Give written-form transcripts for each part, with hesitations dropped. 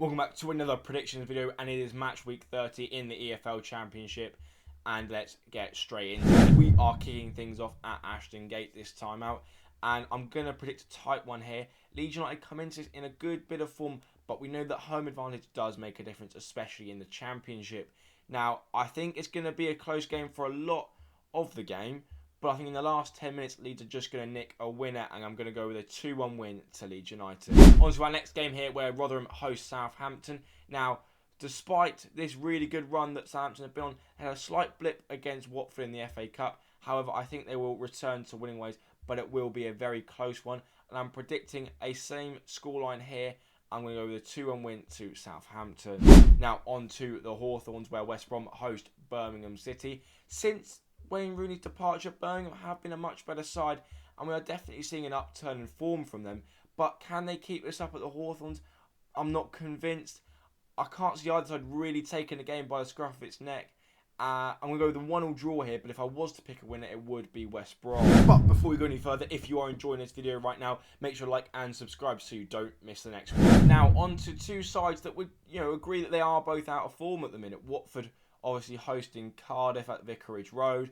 Welcome back to another predictions video, and it is match week 30 in the EFL Championship, and let's get straight into it. We are kicking things off at Ashton Gate this time out, and I'm going to predict a tight one here. Leeds United come into this in a good bit of form, but we know that home advantage does make a difference, especially in the Championship. Now, I think it's going to be a close game for a lot of the game, but I think in the last 10 minutes, Leeds are just going to nick a winner, and I'm going to go with a 2-1 win to Leeds United. On to our next game here, where Rotherham hosts Southampton. Now, despite this really good run that Southampton have been on, they had a slight blip against Watford in the FA Cup. However, I think they will return to winning ways, but it will be a very close one. And I'm predicting a same scoreline here. I'm going to go with a 2-1 win to Southampton. Now, on to the Hawthorns, where West Brom host Birmingham City. Since Wayne Rooney's departure, Birmingham have been a much better side, and we are definitely seeing an upturn in form from them. But can they keep this up at the Hawthorns? I'm not convinced. I can't see either side really taking the game by the scruff of its neck. I'm going to go with a 1-1 draw here, but if I was to pick a winner, it would be West Brom. But before we go any further, if you are enjoying this video right now, make sure to like and subscribe so you don't miss the next one. Now, on to two sides that would agree that they are both out of form at the minute. Watford obviously hosting Cardiff at Vicarage Road.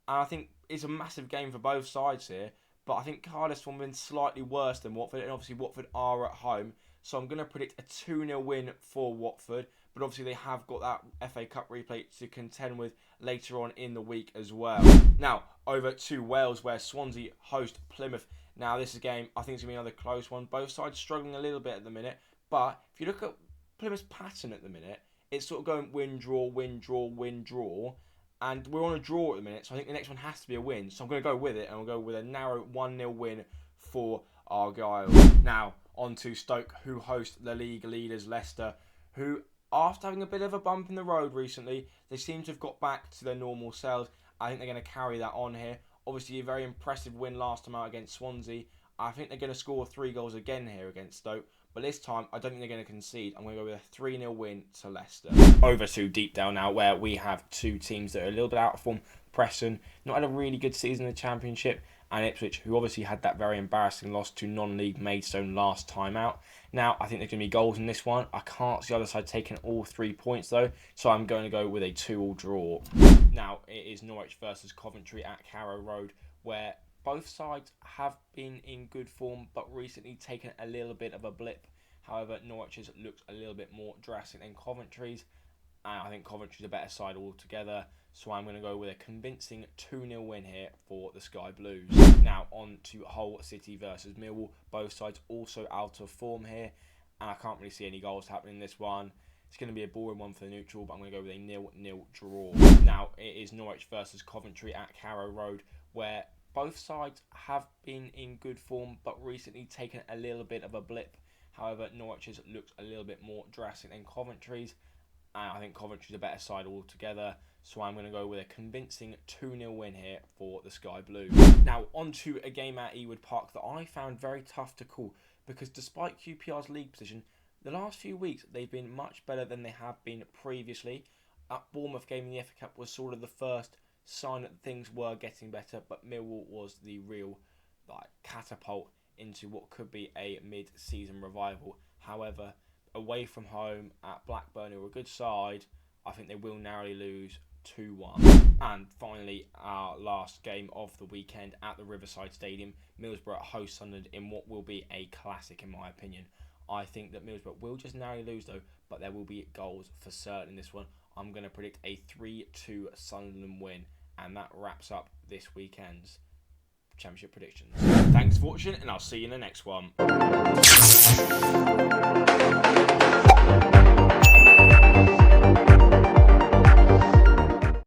And I think it's a massive game for both sides here. But I think Cardiff's form has been slightly worse than Watford. And obviously Watford are at home. So I'm going to predict a 2-0 win for Watford. But obviously they have got that FA Cup replay to contend with later on in the week as well. Now, over to Wales, where Swansea host Plymouth. Now, this is a game I think is going to be another close one. Both sides struggling a little bit at the minute. But if you look at Plymouth's pattern at the minute, it's sort of going win, draw, win, draw, win, draw. And we're on a draw at the minute, so I think the next one has to be a win. So I'm going to go with it, and we'll go with a narrow 1-0 win for Argyle. Now, on to Stoke, who host the league leaders Leicester, who, after having a bit of a bump in the road recently, they seem to have got back to their normal selves. I think they're going to carry that on here. Obviously, a very impressive win last time out against Swansea. I think they're going to score 3 goals again here against Stoke. But this time, I don't think they're going to concede. I'm going to go with a 3-0 win to Leicester. Over to Deepdale now, where we have two teams that are a little bit out of form. Preston, not had a really good season in the Championship. And Ipswich, who obviously had that very embarrassing loss to non-league Maidstone last time out. Now, I think there's going to be goals in this one. I can't see the other side taking all 3 points, though. So I'm going to go with a 2-2 draw. Now, it is Norwich versus Coventry at Carrow Road, where both sides have been in good form, but recently taken a little bit of a blip. However, Norwich's looks a little bit more drastic than Coventry's. And I think Coventry's a better side altogether. So I'm going to go with a convincing 2-0 win here for the Sky Blues. Now, on to Hull City versus Millwall. Both sides also out of form here. And I can't really see any goals happening in this one. It's going to be a boring one for the neutral, but I'm going to go with a 0-0 draw. Now, it is Norwich versus Coventry at Carrow Road, where both sides have been in good form, but recently taken a little bit of a blip. However, Norwich's looks a little bit more drastic than Coventry's. And I think Coventry's a better side altogether. So I'm going to go with a convincing 2-0 win here for the Sky Blues. Now, on to a game at Ewood Park that I found very tough to call. Because despite QPR's league position, the last few weeks they've been much better than they have been previously. That Bournemouth game in the FA Cup was sort of the first sign that things were getting better. But Millwall was the real catapult into what could be a mid-season revival. However, away from home at Blackburn, who are a good side, I think they will narrowly lose 2-1. And finally, our last game of the weekend at the Riverside Stadium, Middlesbrough host Sunderland in what will be a classic in my opinion. I think that Middlesbrough will just narrowly lose though, but there will be goals for certain in this one. I'm going to predict a 3-2 Sunderland win, and that wraps up this weekend's Championship predictions. Thanks for watching, and I'll see you in the next one.